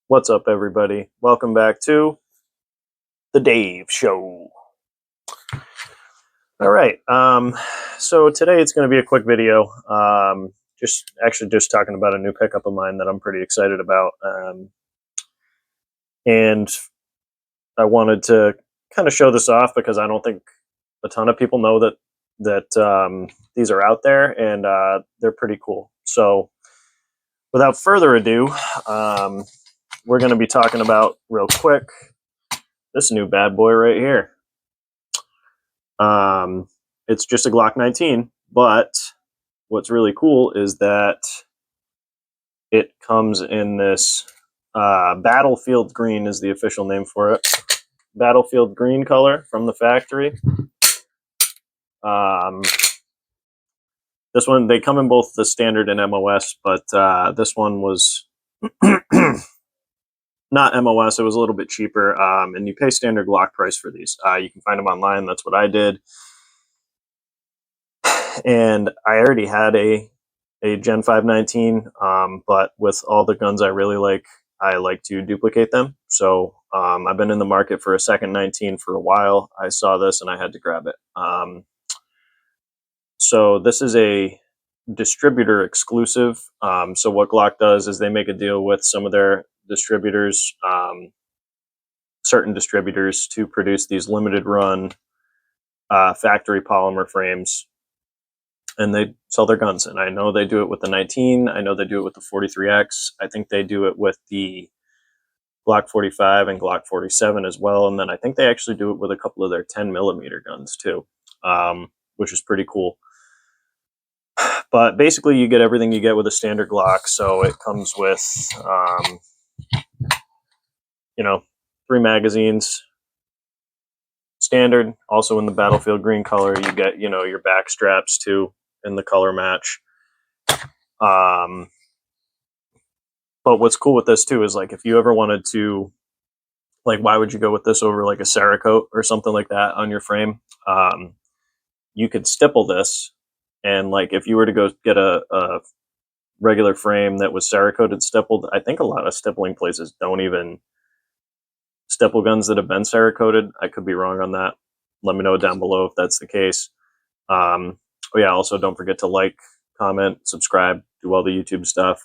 What's up, everybody? Welcome back to the Dave Show. All right. So today it's going to be a quick video. Just talking about a new pickup of mine that I'm pretty excited about. And I wanted to kind of show this off because I don't think a ton of people know that these are out there, and they're pretty cool. So without further ado, we're going to be talking about real quick this new bad boy right here. It's just a Glock 19, but what's really cool is that it comes in this battlefield green is the official name for it. Battlefield green color from the factory. This one, they come in both the standard and MOS, but this one was not MOS. It was a little bit cheaper, and you pay standard Glock price for these. You can find them online. That's what I did. And I already had a Gen 519, but with all the guns I really like, I like to duplicate them. So I've been in the market for a second 19 for a while. I saw this and I had to grab it. So this is a distributor exclusive. So what Glock does is they make a deal with some of their distributors, certain distributors, to produce these limited run factory polymer frames, and they sell their guns. And I know they do it with the 19. I know they do it with the 43X. I think they do it with the Glock 45 and Glock 47 as well. And then I think they actually do it with a couple of their 10mm guns too, which is pretty cool. But basically you get everything you get with a standard Glock. So it comes with, 3 magazines, standard. Also in the battlefield green color, you get, your back straps too, in the color match. But what's cool with this too is, like, if you ever wanted to, like, why would you go with this over like a Cerakote or something like that on your frame? You could stipple this, and like if you were to go get a regular frame that was Cerakoted stippled, I think a lot of stippling places don't even stipple guns that have been Cerakoted. I could be wrong on that. Let me know down below if that's the case. Oh yeah, also don't forget to like, comment, subscribe, do all the YouTube stuff.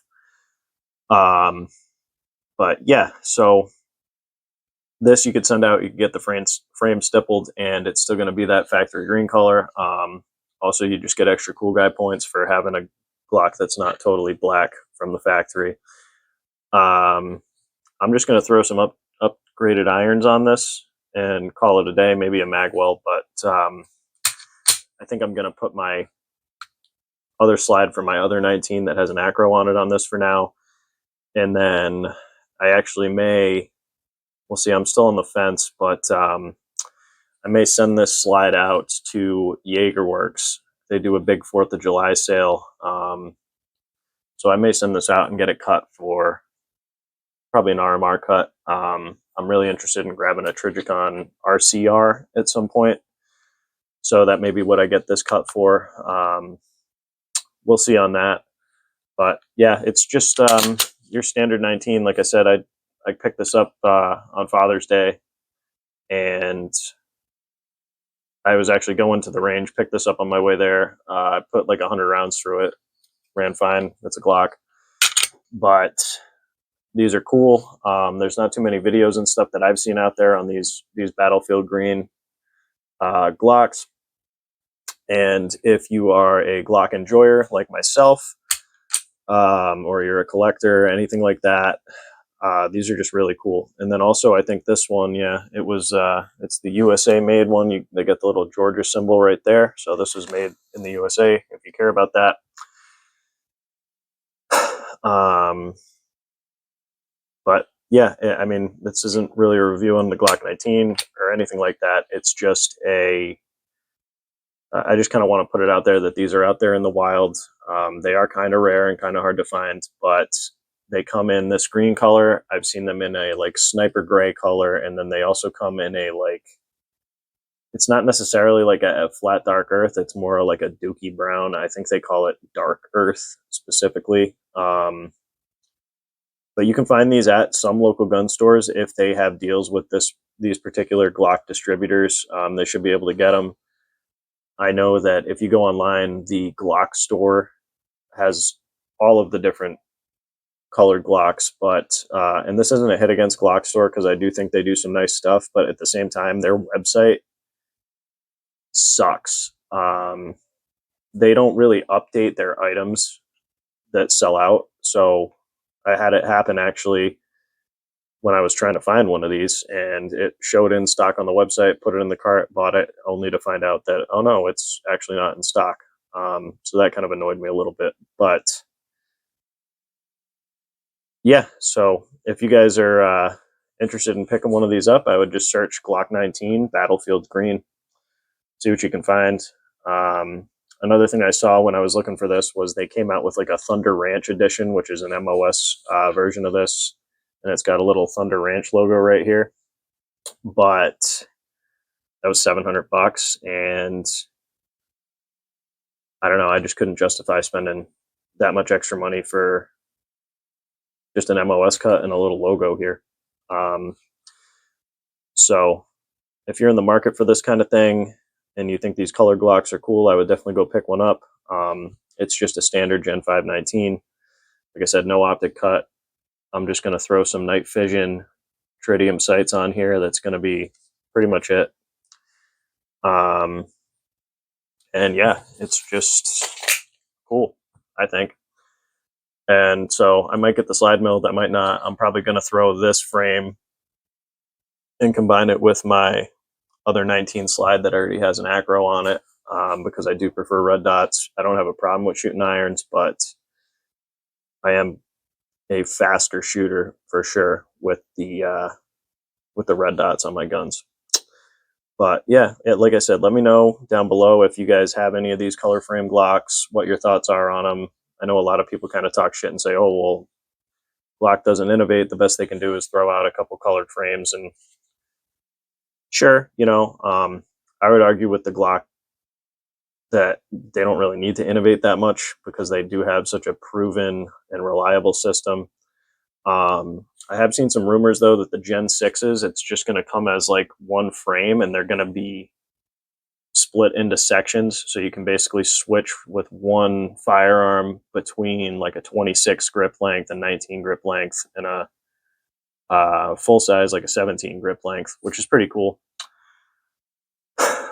But yeah, so this you could send out, you could get the frame stippled, and it's still going to be that factory green color. Also, you just get extra cool guy points for having a Glock that's not totally black from the factory. I'm just going to throw some upgraded irons on this and call it a day, maybe a mag weld, but I think I'm going to put my other slide from my other 19 that has an acro on it on this for now. And then I actually may, we'll see, I'm still on the fence, but I may send this slide out to Jaegerworks. They do a big 4th of July sale. So I may send this out and get it cut for probably an RMR cut. I'm really interested in grabbing a Trigicon RCR at some point. So that may be what I get this cut for. We'll see on that. But yeah, it's just your standard 19. Like I said, I picked this up on Father's Day, and I was actually going to the range, picked this up on my way there. I put like 100 rounds through it, ran fine. It's a Glock, but these are cool. There's not too many videos and stuff that I've seen out there on these battlefield green Glocks. And if you are a Glock enjoyer like myself, or you're a collector, anything like that, these are just really cool. And then also, I think this one, yeah, it was, it's the USA made one. They get the little Georgia symbol right there. So this was made in the USA, if you care about that. But yeah, I mean, this isn't really a review on the Glock 19 or anything like that. It's just I just kind of want to put it out there that these are out there in the wild. They are kind of rare and kind of hard to find, but they come in this green color. I've seen them in a like sniper gray color, and then they also come in a like, it's not necessarily like a flat dark earth. It's more like a dookie brown. I think they call it dark earth specifically. But you can find these at some local gun stores if they have deals with these particular Glock distributors. They should be able to get them. I know that if you go online, the Glock store has all of the different colored Glocks, but and this isn't a hit against Glock store because I do think they do some nice stuff, but at the same time, their website sucks. They don't really update their items that sell out. So I had it happen actually when I was trying to find one of these, and it showed in stock on the website, put it in the cart, bought it, only to find out that, oh no, it's actually not in stock. So that kind of annoyed me a little bit. But yeah, so if you guys are interested in picking one of these up, I would just search Glock 19 Battlefield Green, see what you can find. Another thing I saw when I was looking for this was they came out with like a Thunder Ranch edition, which is an MOS version of this, and it's got a little Thunder Ranch logo right here. But that was $700, and I don't know, I just couldn't justify spending that much extra money for just an MOS cut and a little logo here. So if you're in the market for this kind of thing and you think these color Glocks are cool, I would definitely go pick one up. It's just a standard Gen 519. Like I said, no optic cut. I'm just going to throw some night vision tritium sights on here. That's going to be pretty much it. And yeah, it's just cool, I think. And so I might get the slide milled. I might not. I'm probably going to throw this frame and combine it with my other 19 slide that already has an acro on it, because I do prefer red dots. I don't have a problem with shooting irons, but I am a faster shooter for sure with the red dots on my guns. But yeah, like I said, let me know down below if you guys have any of these color frame Glocks, what your thoughts are on them. I know a lot of people kind of talk shit and say, oh, well, Glock doesn't innovate. The best they can do is throw out a couple colored frames. And sure, I would argue with the Glock that they don't really need to innovate that much because they do have such a proven and reliable system. I have seen some rumors though that the Gen 6s, it's just going to come as like one frame and they're going to be split into sections. So you can basically switch with one firearm between like a 26 grip length, a 19 grip length, and a full size, like a 17 grip length, which is pretty cool.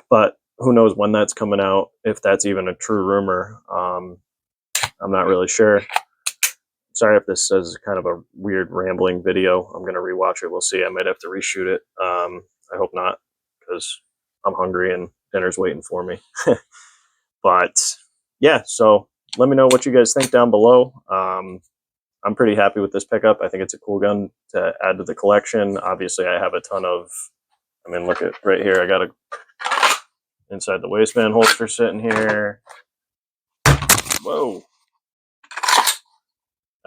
But who knows when that's coming out, if that's even a true rumor. I'm not really sure. Sorry if this is kind of a weird rambling video. I'm going to rewatch it. We'll see. I might have to reshoot it. I hope not, because I'm hungry and dinner's waiting for me. But yeah, so let me know what you guys think down below. I'm pretty happy with this pickup. I think it's a cool gun to add to the collection. Obviously, I have a ton of, look at right here. I got a inside the waistband holster sitting here. Whoa.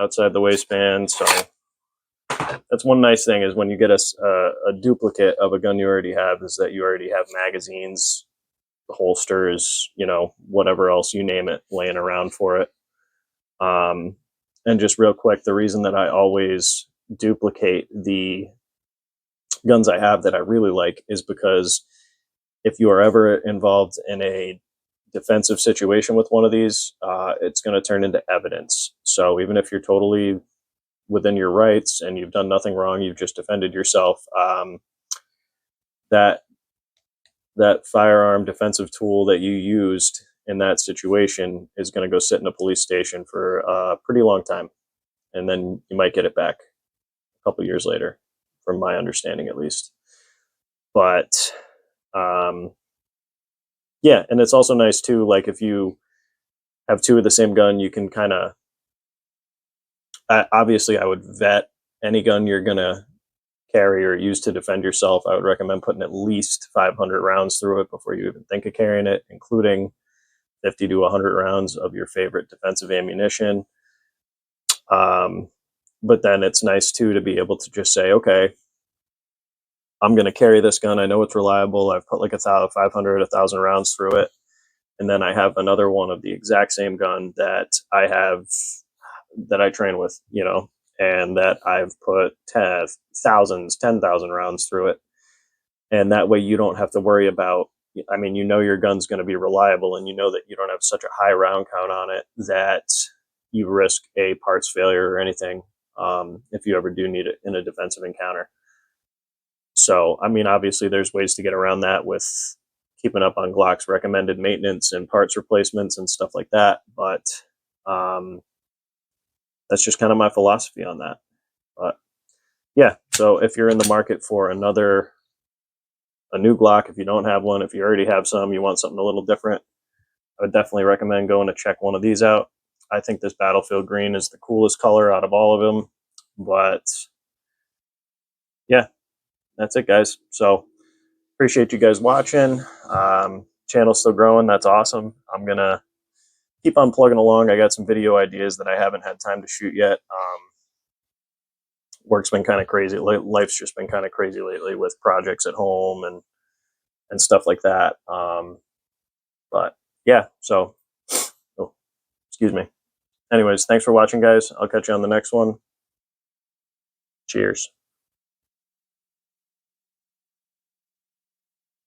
Outside the waistband. So that's one nice thing is when you get a duplicate of a gun you already have is that you already have magazines, holsters, whatever else you name it, laying around for it. And just real quick, the reason that I always duplicate the guns I have that I really like is because if you are ever involved in a defensive situation with one of these, it's going to turn into evidence. So even if you're totally within your rights and you've done nothing wrong, you've just defended yourself, that firearm defensive tool that you used in that situation is going to go sit in a police station for a pretty long time. And then you might get it back a couple years later, from my understanding at least. But yeah, and it's also nice too, like if you have two of the same gun, you can kind of, obviously I would vet any gun you're going to carry or use to defend yourself. I would recommend putting at least 500 rounds through it before you even think of carrying it, including 50 to 100 rounds of your favorite defensive ammunition. But then it's nice too to be able to just say, okay, I'm going to carry this gun. I know it's reliable. I've put like 500, 1,000 rounds through it. And then I have another one of the exact same gun that I have, that I train with, and that I've put thousands, 10,000 rounds through it. And that way you don't have to worry about, I mean, you know your gun's going to be reliable, and you know that you don't have such a high round count on it that you risk a parts failure or anything if you ever do need it in a defensive encounter. So, I mean, obviously there's ways to get around that with keeping up on Glock's recommended maintenance and parts replacements and stuff like that. But that's just kind of my philosophy on that. But yeah, so if you're in the market for a new Glock, if you don't have one, if you already have some, you want something a little different, I would definitely recommend going to check one of these out. I think this Battlefield Green is the coolest color out of all of them. But yeah, that's it, guys. So appreciate you guys watching. Channel's still growing. That's awesome. I'm going to keep on plugging along. I got some video ideas that I haven't had time to shoot yet. Work's been kind of crazy. Life's just been kind of crazy lately with projects at home and stuff like that. But yeah, so, oh, excuse me. Anyways, thanks for watching, guys. I'll catch you on the next one. Cheers.